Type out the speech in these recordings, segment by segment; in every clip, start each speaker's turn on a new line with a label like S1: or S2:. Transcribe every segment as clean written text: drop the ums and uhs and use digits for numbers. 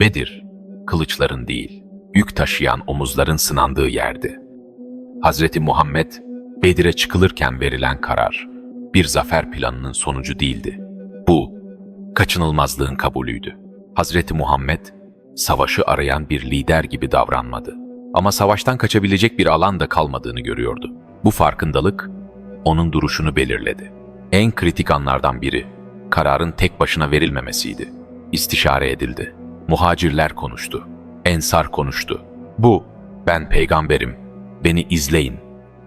S1: Bedir, kılıçların değil, yük taşıyan omuzların sınandığı yerdi. Hazreti Muhammed, Bedir'e çıkılırken verilen karar, bir zafer planının sonucu değildi. Bu, kaçınılmazlığın kabulüydü. Hazreti Muhammed, savaşı arayan bir lider gibi davranmadı. Ama savaştan kaçabilecek bir alan da kalmadığını görüyordu. Bu farkındalık, onun duruşunu belirledi. En kritik anlardan biri, kararın tek başına verilmemesiydi. İstişare edildi. Muhacirler konuştu. Ensar konuştu. Bu, ben peygamberim, beni izleyin,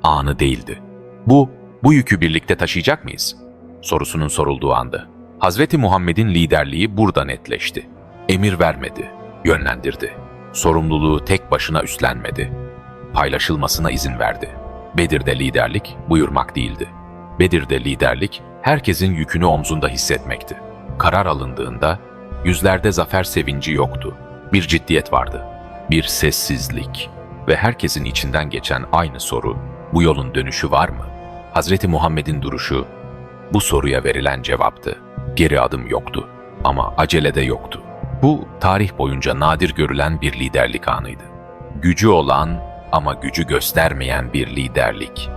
S1: anı değildi. Bu yükü birlikte taşıyacak mıyız? Sorusunun sorulduğu anda, Hazreti Muhammed'in liderliği burada netleşti. Emir vermedi, yönlendirdi. Sorumluluğu tek başına üstlenmedi. Paylaşılmasına izin verdi. Bedir'de liderlik buyurmak değildi. Bedir'de liderlik, herkesin yükünü omzunda hissetmekti. Karar alındığında, yüzlerde zafer sevinci yoktu. Bir ciddiyet vardı, bir sessizlik ve herkesin içinden geçen aynı soru, bu yolun dönüşü var mı? Hazreti Muhammed'in duruşu, bu soruya verilen cevaptı. Geri adım yoktu ama acele de yoktu. Bu, tarih boyunca nadir görülen bir liderlik anıydı. Gücü olan ama gücü göstermeyen bir liderlik.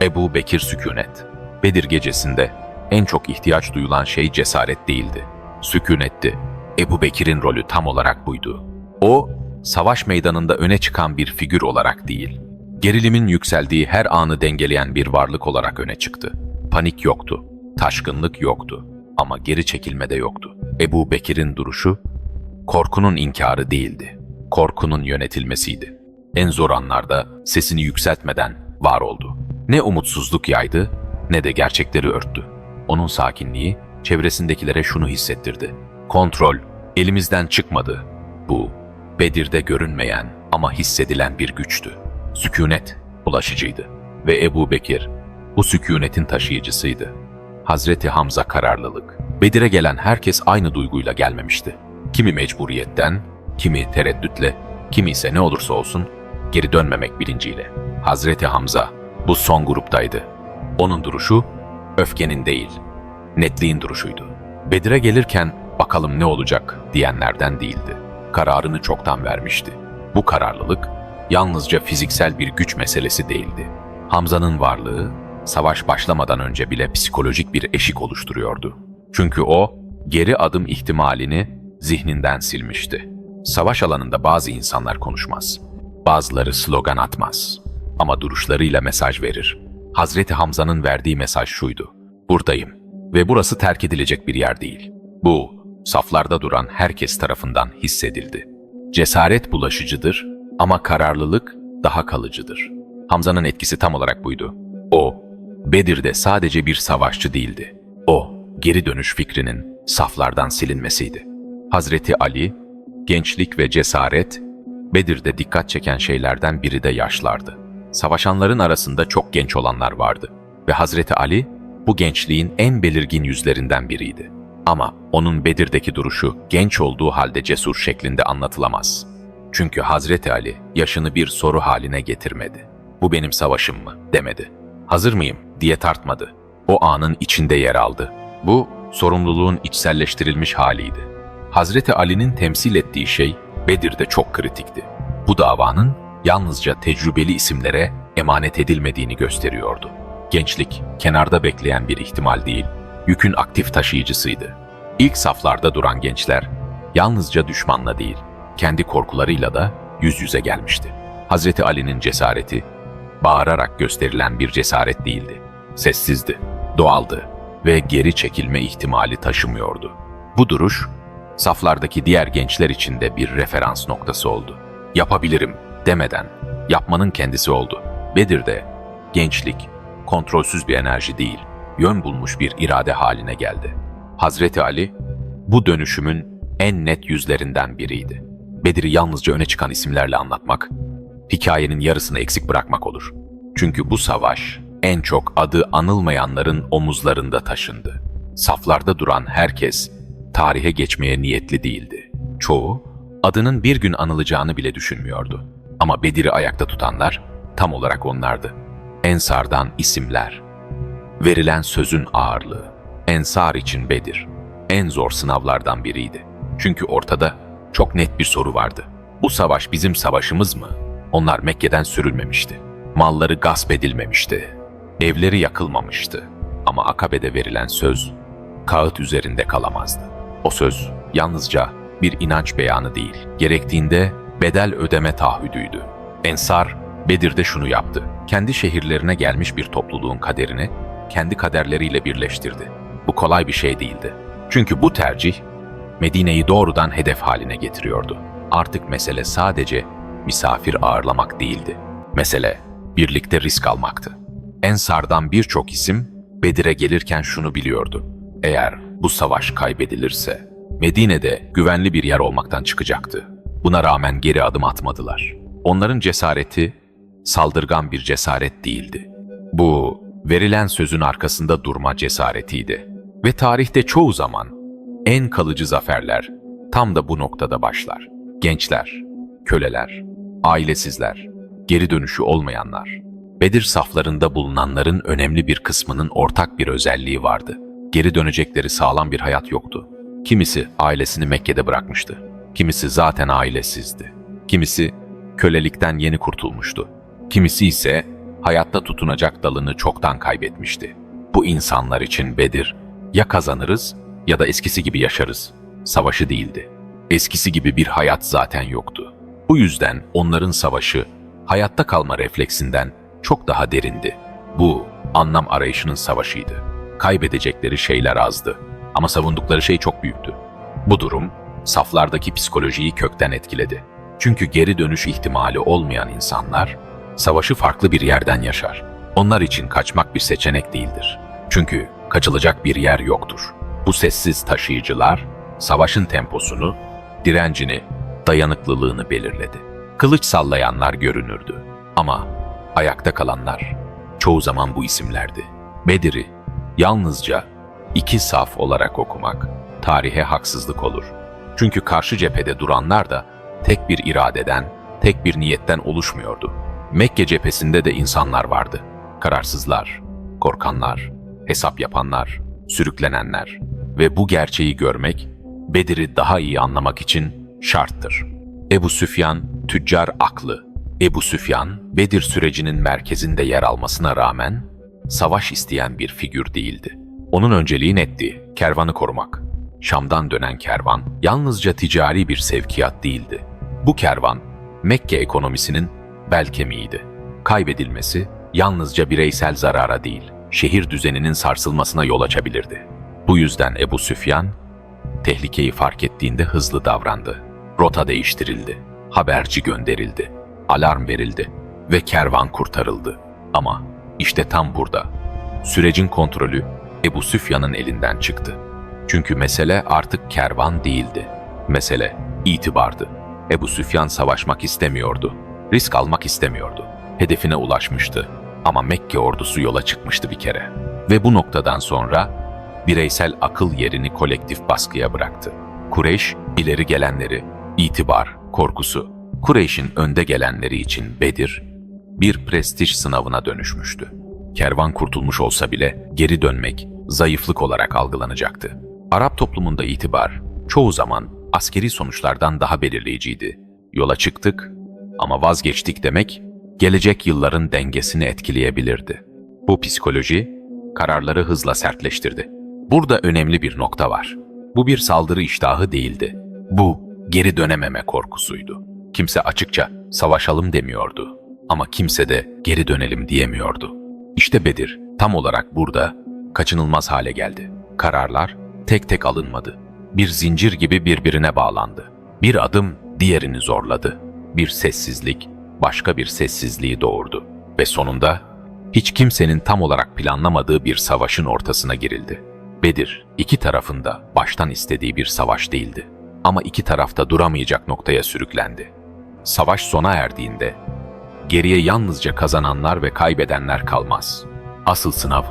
S1: Ebu Bekir sükunet. Bedir gecesinde en çok ihtiyaç duyulan şey cesaret değildi. Sükunetti. Ebu Bekir'in rolü tam olarak buydu. O, savaş meydanında öne çıkan bir figür olarak değil, gerilimin yükseldiği her anı dengeleyen bir varlık olarak öne çıktı. Panik yoktu, taşkınlık yoktu ama geri çekilme de yoktu. Ebu Bekir'in duruşu, korkunun inkarı değildi, korkunun yönetilmesiydi. En zor anlarda sesini yükseltmeden var oldu. Ne umutsuzluk yaydı, ne de gerçekleri örttü. Onun sakinliği, çevresindekilere şunu hissettirdi. Kontrol, elimizden çıkmadı. Bu, Bedir'de görünmeyen ama hissedilen bir güçtü. Sükunet, ulaşıcıydı. Ve Ebu Bekir, bu sükunetin taşıyıcısıydı. Hazreti Hamza kararlılık. Bedir'e gelen herkes aynı duyguyla gelmemişti. Kimi mecburiyetten, kimi tereddütle, kimi ise ne olursa olsun geri dönmemek bilinciyle. Hazreti Hamza bu son gruptaydı. Onun duruşu öfkenin değil, netliğin duruşuydu. Bedir'e gelirken bakalım ne olacak diyenlerden değildi. Kararını çoktan vermişti. Bu kararlılık yalnızca fiziksel bir güç meselesi değildi. Hamza'nın varlığı savaş başlamadan önce bile psikolojik bir eşik oluşturuyordu. Çünkü o geri adım ihtimalini zihninden silmişti. Savaş alanında bazı insanlar konuşmaz. Bazıları slogan atmaz. Ama duruşlarıyla mesaj verir. Hazreti Hamza'nın verdiği mesaj şuydu: buradayım ve burası terk edilecek bir yer değil. Bu, saflarda duran herkes tarafından hissedildi. Cesaret bulaşıcıdır ama kararlılık daha kalıcıdır. Hamza'nın etkisi tam olarak buydu. O, Bedir'de sadece bir savaşçı değildi. O, geri dönüş fikrinin saflardan silinmesiydi. Hazreti Ali, gençlik ve cesaret, Bedir'de dikkat çeken şeylerden biri de yaşlardı. Savaşanların arasında çok genç olanlar vardı ve Hazreti Ali, bu gençliğin en belirgin yüzlerinden biriydi. Ama onun Bedir'deki duruşu genç olduğu halde cesur şeklinde anlatılamaz. Çünkü Hazreti Ali yaşını bir soru haline getirmedi. Bu benim savaşım mı demedi. Hazır mıyım diye tartmadı. O anın içinde yer aldı. Bu sorumluluğun içselleştirilmiş haliydi. Hazreti Ali'nin temsil ettiği şey Bedir'de çok kritikti. Bu davanın yalnızca tecrübeli isimlere emanet edilmediğini gösteriyordu. Gençlik, kenarda bekleyen bir ihtimal değil, yükün aktif taşıyıcısıydı. İlk saflarda duran gençler, yalnızca düşmanla değil, kendi korkularıyla da yüz yüze gelmişti. Hazreti Ali'nin cesareti, bağırarak gösterilen bir cesaret değildi. Sessizdi, doğaldı ve geri çekilme ihtimali taşımıyordu. Bu duruş, saflardaki diğer gençler için de bir referans noktası oldu. Yapabilirim demeden yapmanın kendisi oldu. Bedir'de gençlik, kontrolsüz bir enerji değil, yön bulmuş bir irade haline geldi. Hazreti Ali, bu dönüşümün en net yüzlerinden biriydi. Bedir'i yalnızca öne çıkan isimlerle anlatmak, hikayenin yarısını eksik bırakmak olur. Çünkü bu savaş, en çok adı anılmayanların omuzlarında taşındı. Saflarda duran herkes, tarihe geçmeye niyetli değildi. Çoğu, adının bir gün anılacağını bile düşünmüyordu. Ama Bedir'i ayakta tutanlar, tam olarak onlardı. Ensar'dan isimler, verilen sözün ağırlığı. Ensar için Bedir, en zor sınavlardan biriydi. Çünkü ortada çok net bir soru vardı. Bu savaş bizim savaşımız mı? Onlar Mekke'den sürülmemişti. Malları gasp edilmemişti. Evleri yakılmamıştı. Ama Akabe'de verilen söz kağıt üzerinde kalamazdı. O söz yalnızca bir inanç beyanı değil, gerektiğinde bedel ödeme taahhüdüydü. Ensar, Bedir'de şunu yaptı. Kendi şehirlerine gelmiş bir topluluğun kaderini kendi kaderleriyle birleştirdi. Bu kolay bir şey değildi. Çünkü bu tercih Medine'yi doğrudan hedef haline getiriyordu. Artık mesele sadece misafir ağırlamak değildi. Mesele birlikte risk almaktı. Ensar'dan birçok isim Bedir'e gelirken şunu biliyordu. Eğer bu savaş kaybedilirse Medine'de güvenli bir yer olmaktan çıkacaktı. Buna rağmen geri adım atmadılar. Onların cesareti saldırgan bir cesaret değildi. Bu verilen sözün arkasında durma cesaretiydi. Ve tarihte çoğu zaman en kalıcı zaferler tam da bu noktada başlar. Gençler, köleler, ailesizler, geri dönüşü olmayanlar. Bedir saflarında bulunanların önemli bir kısmının ortak bir özelliği vardı. Geri dönecekleri sağlam bir hayat yoktu. Kimisi ailesini Mekke'de bırakmıştı. Kimisi zaten ailesizdi. Kimisi kölelikten yeni kurtulmuştu. Kimisi ise hayatta tutunacak dalını çoktan kaybetmişti. Bu insanlar için Bedir ya kazanırız ya da eskisi gibi yaşarız savaşı değildi. Eskisi gibi bir hayat zaten yoktu. Bu yüzden onların savaşı hayatta kalma refleksinden çok daha derindi. Bu anlam arayışının savaşıydı. Kaybedecekleri şeyler azdı ama savundukları şey çok büyüktü. Bu durum saflardaki psikolojiyi kökten etkiledi. Çünkü geri dönüş ihtimali olmayan insanlar savaşı farklı bir yerden yaşar. Onlar için kaçmak bir seçenek değildir. Çünkü kaçılacak bir yer yoktur. Bu sessiz taşıyıcılar savaşın temposunu, direncini, dayanıklılığını belirledi. Kılıç sallayanlar görünürdü. Ama ayakta kalanlar çoğu zaman bu isimlerdi. Bedir'i yalnızca iki saf olarak okumak tarihe haksızlık olur. Çünkü karşı cephede duranlar da tek bir iradeden, tek bir niyetten oluşmuyordu. Mekke cephesinde de insanlar vardı. Kararsızlar, korkanlar, hesap yapanlar, sürüklenenler ve bu gerçeği görmek Bedir'i daha iyi anlamak için şarttır. Ebu Süfyan, tüccar aklı. Ebu Süfyan, Bedir sürecinin merkezinde yer almasına rağmen savaş isteyen bir figür değildi. Onun önceliği netti, kervanı korumak. Şam'dan dönen kervan yalnızca ticari bir sevkiyat değildi. Bu kervan Mekke ekonomisinin bel kemiğiydi. Kaybedilmesi yalnızca bireysel zarara değil, şehir düzeninin sarsılmasına yol açabilirdi. Bu yüzden Ebu Süfyan tehlikeyi fark ettiğinde hızlı davrandı. Rota değiştirildi, haberci gönderildi, alarm verildi ve kervan kurtarıldı. Ama işte tam burada sürecin kontrolü Ebu Süfyan'ın elinden çıktı. Çünkü mesele artık kervan değildi. Mesele itibardı. Ebu Süfyan savaşmak istemiyordu. Risk almak istemiyordu. Hedefine ulaşmıştı. Ama Mekke ordusu yola çıkmıştı bir kere. Ve bu noktadan sonra bireysel akıl yerini kolektif baskıya bıraktı. Kureyş, ileri gelenleri, itibar, korkusu. Kureyş'in önde gelenleri için Bedir, bir prestij sınavına dönüşmüştü. Kervan kurtulmuş olsa bile geri dönmek zayıflık olarak algılanacaktı. Arap toplumunda itibar çoğu zaman askeri sonuçlardan daha belirleyiciydi. Yola çıktık ama vazgeçtik demek, gelecek yılların dengesini etkileyebilirdi. Bu psikoloji kararları hızla sertleştirdi. Burada önemli bir nokta var. Bu bir saldırı iştahı değildi. Bu geri dönememe korkusuydu. Kimse açıkça savaşalım demiyordu. Ama kimse de geri dönelim diyemiyordu. İşte Bedir tam olarak burada kaçınılmaz hale geldi. Kararlar tek tek alınmadı. Bir zincir gibi birbirine bağlandı. Bir adım diğerini zorladı. Bir sessizlik başka bir sessizliği doğurdu. Ve sonunda hiç kimsenin tam olarak planlamadığı bir savaşın ortasına girildi. Bedir iki tarafında baştan istediği bir savaş değildi. Ama iki tarafta duramayacak noktaya sürüklendi. Savaş sona erdiğinde geriye yalnızca kazananlar ve kaybedenler kalmaz. Asıl sınav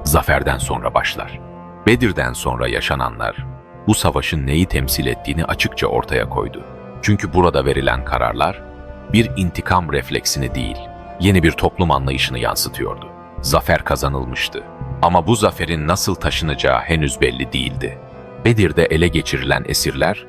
S1: zaferden sonra başlar. Bedir'den sonra yaşananlar bu savaşın neyi temsil ettiğini açıkça ortaya koydu. Çünkü burada verilen kararlar bir intikam refleksini değil, yeni bir toplum anlayışını yansıtıyordu. Zafer kazanılmıştı. Ama bu zaferin nasıl taşınacağı henüz belli değildi. Bedir'de ele geçirilen esirler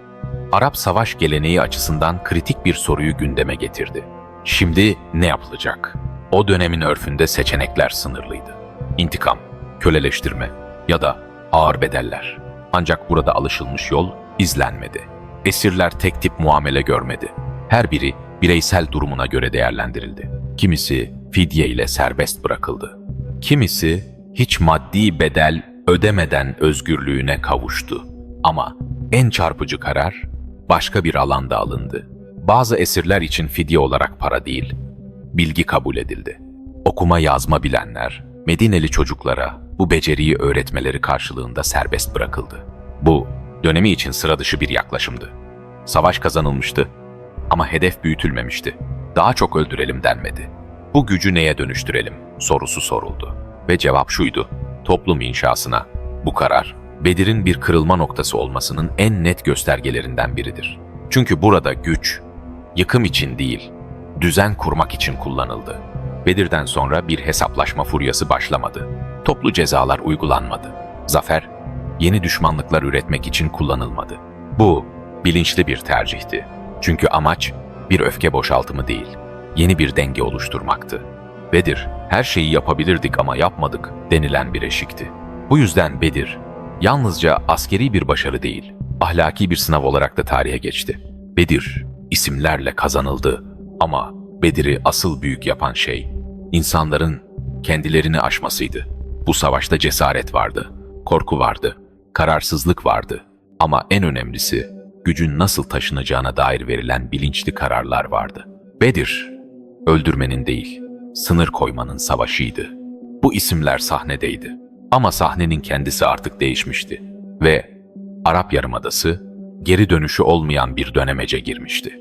S1: Arap savaş geleneği açısından kritik bir soruyu gündeme getirdi. Şimdi ne yapılacak? O dönemin örfünde seçenekler sınırlıydı. İntikam, köleleştirme ya da ağır bedeller. Ancak burada alışılmış yol izlenmedi. Esirler tek tip muamele görmedi. Her biri bireysel durumuna göre değerlendirildi. Kimisi fidye ile serbest bırakıldı. Kimisi hiç maddi bedel ödemeden özgürlüğüne kavuştu. Ama en çarpıcı karar başka bir alanda alındı. Bazı esirler için fidye olarak para değil, bilgi kabul edildi. Okuma yazma bilenler, Medineli çocuklara bu beceriyi öğretmeleri karşılığında serbest bırakıldı. Bu, dönemi için sıra dışı bir yaklaşımdı. Savaş kazanılmıştı ama hedef büyütülmemişti. Daha çok öldürelim denmedi. Bu gücü neye dönüştürelim sorusu soruldu. Ve cevap şuydu: toplum inşasına. Bu karar, Bedir'in bir kırılma noktası olmasının en net göstergelerinden biridir. Çünkü burada güç, yıkım için değil, düzen kurmak için kullanıldı. Bedir'den sonra bir hesaplaşma furyası başlamadı. Toplu cezalar uygulanmadı. Zafer, yeni düşmanlıklar üretmek için kullanılmadı. Bu, bilinçli bir tercihti. Çünkü amaç bir öfke boşaltımı değil, yeni bir denge oluşturmaktı. Bedir, her şeyi yapabilirdik ama yapmadık denilen bir eşikti. Bu yüzden Bedir, yalnızca askeri bir başarı değil, ahlaki bir sınav olarak da tarihe geçti. Bedir, isimlerle kazanıldı ama Bedir'i asıl büyük yapan şey, insanların kendilerini aşmasıydı. Bu savaşta cesaret vardı, korku vardı, kararsızlık vardı ama en önemlisi, gücün nasıl taşınacağına dair verilen bilinçli kararlar vardı. Bedir, öldürmenin değil, sınır koymanın savaşıydı. Bu isimler sahnedeydi. Ama sahnenin kendisi artık değişmişti ve Arap Yarımadası geri dönüşü olmayan bir dönemece girmişti.